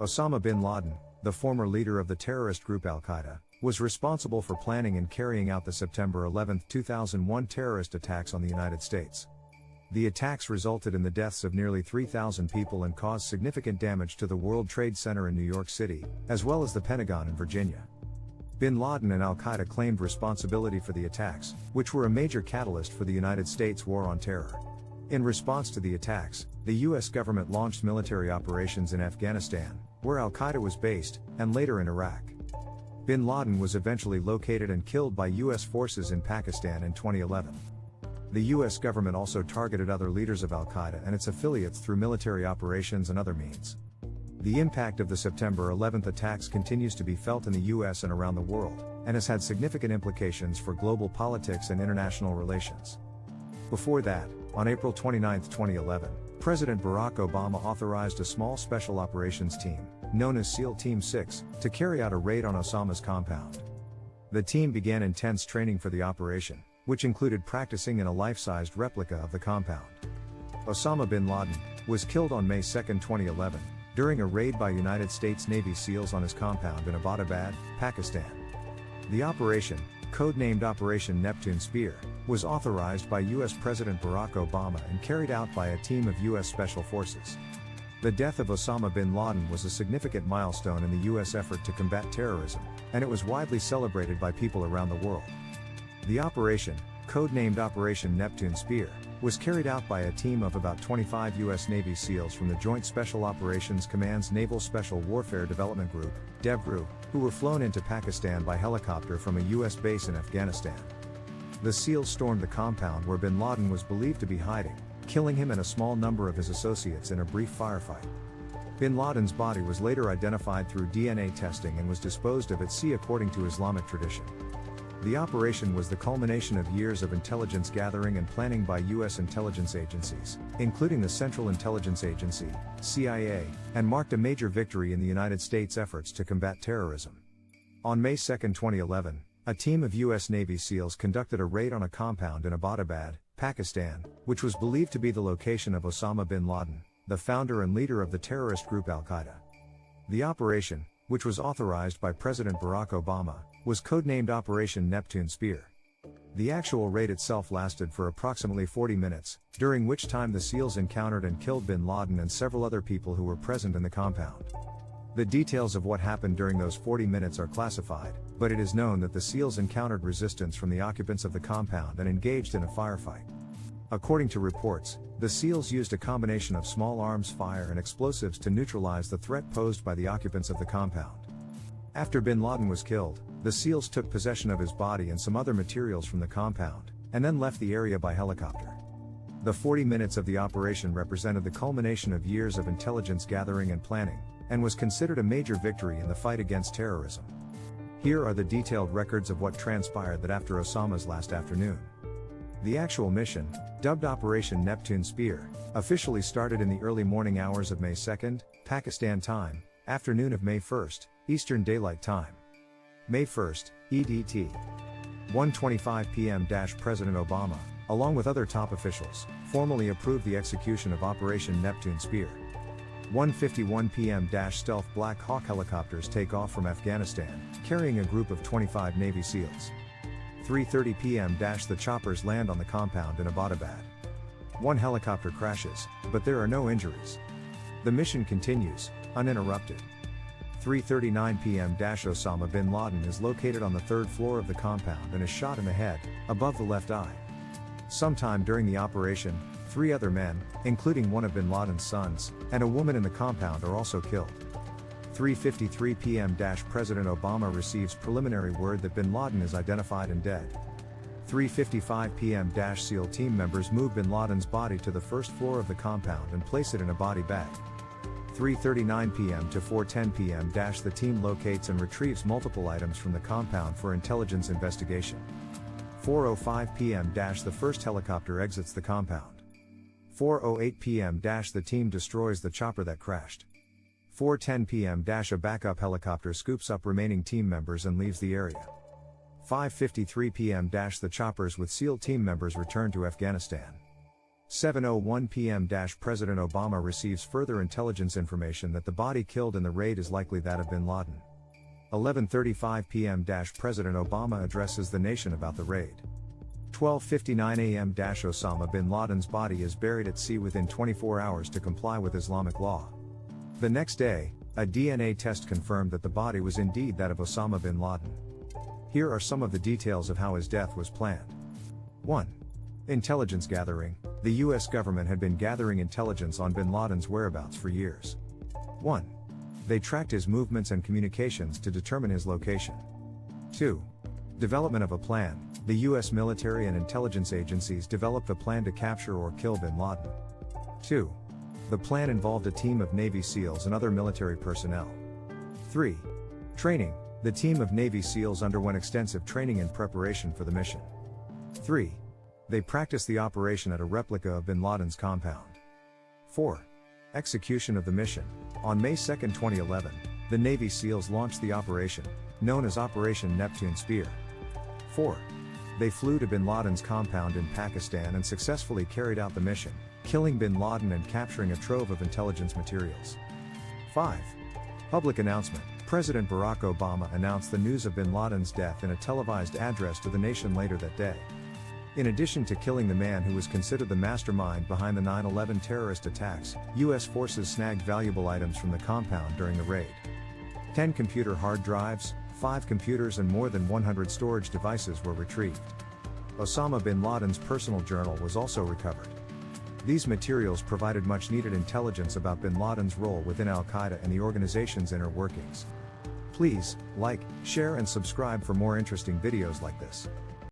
Osama bin Laden, the former leader of the terrorist group Al-Qaeda, was responsible for planning and carrying out the September 11, 2001 terrorist attacks on the United States. The attacks resulted in the deaths of nearly 3,000 people and caused significant damage to the World Trade Center in New York City, as well as the Pentagon in Virginia. Bin Laden and Al-Qaeda claimed responsibility for the attacks, which were a major catalyst for the United States war on terror. In response to the attacks, the U.S. government launched military operations in Afghanistan, where Al-Qaeda was based, and later in Iraq. Bin Laden was eventually located and killed by U.S. forces in Pakistan in 2011. The U.S. government also targeted other leaders of Al-Qaeda and its affiliates through military operations and other means. The impact of the September 11 attacks continues to be felt in the U.S. and around the world, and has had significant implications for global politics and international relations. Before that, on April 29, 2011, President Barack Obama authorized a small special operations team, known as SEAL Team 6, to carry out a raid on Osama's compound. The team began intense training for the operation, which included practicing in a life-sized replica of the compound. Osama bin Laden was killed on May 2, 2011, during a raid by United States Navy SEALs on his compound in Abbottabad, Pakistan. The operation, codenamed Operation Neptune Spear, was authorized by U.S. President Barack Obama and carried out by a team of U.S. Special Forces. The death of Osama bin Laden was a significant milestone in the U.S. effort to combat terrorism, and it was widely celebrated by people around the world. The operation, codenamed Operation Neptune Spear, was carried out by a team of about 25 U.S. Navy SEALs from the Joint Special Operations Command's Naval Special Warfare Development Group, DEVGRU, who were flown into Pakistan by helicopter from a U.S. base in Afghanistan. The SEALs stormed the compound where bin Laden was believed to be hiding, killing him and a small number of his associates in a brief firefight. Bin Laden's body was later identified through DNA testing and was disposed of at sea according to Islamic tradition. The operation was the culmination of years of intelligence gathering and planning by U.S. intelligence agencies, including the Central Intelligence Agency, CIA, and marked a major victory in the United States' efforts to combat terrorism. On May 2, 2011, a team of U.S. Navy SEALs conducted a raid on a compound in Abbottabad, Pakistan, which was believed to be the location of Osama bin Laden, the founder and leader of the terrorist group Al-Qaeda. The operation, which was authorized by President Barack Obama, was codenamed Operation Neptune Spear. The actual raid itself lasted for approximately 40 minutes, during which time the SEALs encountered and killed bin Laden and several other people who were present in the compound. The details of what happened during those 40 minutes are classified, but it is known that the SEALs encountered resistance from the occupants of the compound and engaged in a firefight. According to reports, the SEALs used a combination of small arms fire and explosives to neutralize the threat posed by the occupants of the compound. After bin Laden was killed, the SEALs took possession of his body and some other materials from the compound, and then left the area by helicopter. The 40 minutes of the operation represented the culmination of years of intelligence gathering and planning, and was considered a major victory in the fight against terrorism. Here are the detailed records of what transpired that after Osama's last afternoon. The actual mission, dubbed Operation Neptune Spear, officially started in the early morning hours of May 2, Pakistan time, afternoon of May 1, Eastern Daylight Time. May 1, EDT. 1:25 p.m. President Obama, along with other top officials, formally approved the execution of Operation Neptune Spear. 1:51 p.m. Stealth Black Hawk helicopters take off from Afghanistan, carrying a group of 25 Navy SEALs. 3:30 p.m. The choppers land on the compound in Abbottabad. One helicopter crashes, but there are no injuries. The mission continues, uninterrupted. 3:39 p.m. Osama bin Laden is located on the third floor of the compound and is shot in the head, above the left eye. Sometime during the operation, 3 other men, including one of bin Laden's sons, and a woman in the compound are also killed. 3:53 p.m. President Obama receives preliminary word that bin Laden is identified and dead. 3:55 p.m. SEAL team members move bin Laden's body to the first floor of the compound and place it in a body bag. 3:39 p.m. to 4:10 p.m. The team locates and retrieves multiple items from the compound for intelligence investigation. 4:05 p.m. The first helicopter exits the compound. 4:08 p.m. The team destroys the chopper that crashed. 4:10 p.m. A backup helicopter scoops up remaining team members and leaves the area. 5:53 p.m. The choppers with SEAL team members return to Afghanistan. 7:01 p.m. President Obama receives further intelligence information that the body killed in the raid is likely that of bin Laden. 11:35 p.m. President Obama addresses the nation about the raid. 12:59 a.m. Osama bin Laden's body is buried at sea within 24 hours to comply with Islamic law. The next day, a DNA test confirmed that the body was indeed that of Osama bin Laden. Here are some of the details of how his death was planned. 1. Intelligence gathering. The US government had been gathering intelligence on bin Laden's whereabouts for years. 1. They tracked his movements and communications to determine his location. 2. Development of a plan. The US military and intelligence agencies developed a plan to capture or kill bin Laden. 2. The plan involved a team of Navy SEALs and other military personnel. 3. Training. The team of Navy SEALs underwent extensive training in preparation for the mission. 3. They practiced the operation at a replica of bin Laden's compound. 4. Execution of the mission. On May 2, 2011, the Navy SEALs launched the operation, known as Operation Neptune Spear. 4. They flew to bin Laden's compound in Pakistan and successfully carried out the mission, killing bin Laden and capturing a trove of intelligence materials. 5. Public announcement. President Barack Obama announced the news of bin Laden's death in a televised address to the nation later that day. In addition to killing the man who was considered the mastermind behind the 9/11 terrorist attacks, US forces snagged valuable items from the compound during the raid. 10 computer hard drives, 5 computers and more than 100 storage devices were retrieved. Osama bin Laden's personal journal was also recovered. These materials provided much needed intelligence about bin Laden's role within Al-Qaeda and the organization's inner workings. Please, like, share and subscribe for more interesting videos like this.